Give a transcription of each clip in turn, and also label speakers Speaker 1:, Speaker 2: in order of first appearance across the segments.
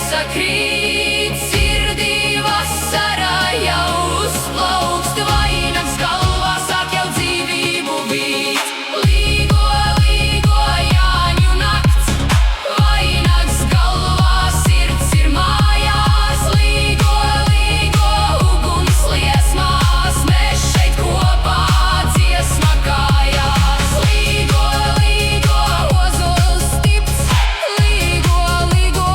Speaker 1: Sakrīt sirdī vasarā jau uzplaukst, vainags galvā sāk jau dzīvību vīt. Līgo, līgo Jāņu nakts, vainags galvā, sirds ir mājās. Līgo, līgo uguns liesmās, mēs šeit kopā dziesma kājās. Līgo, līgo ozols stips, līgo, līgo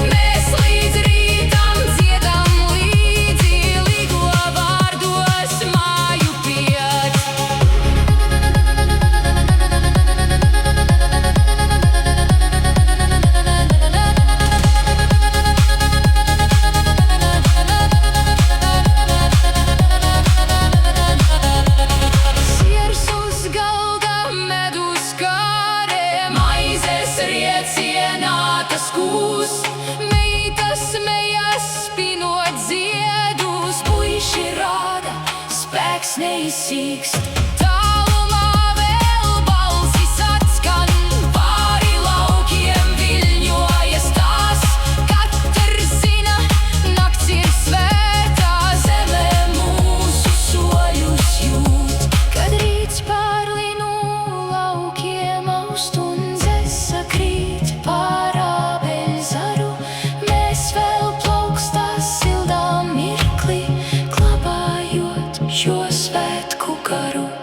Speaker 1: mēs līdz rītam dziedam līdzi, līgo vārdos māju piec. Siers uz galda, medus kārē, maizes riecienā tas kūs. Meitas mejas spinot ziedus, puiši rāda, spēks neizsīkst. Tālumā vēl balsis atskan, pāri laukiem viļņojas tās. Katrs zina, nakts ir svētā, zeme mūsu soļus jūt. Kad rīts pārlinu laukiem aust un dzesa krīt pārā zaru, mēs vēl plaukstās sildā mirkli, glabājot šo svētku garu.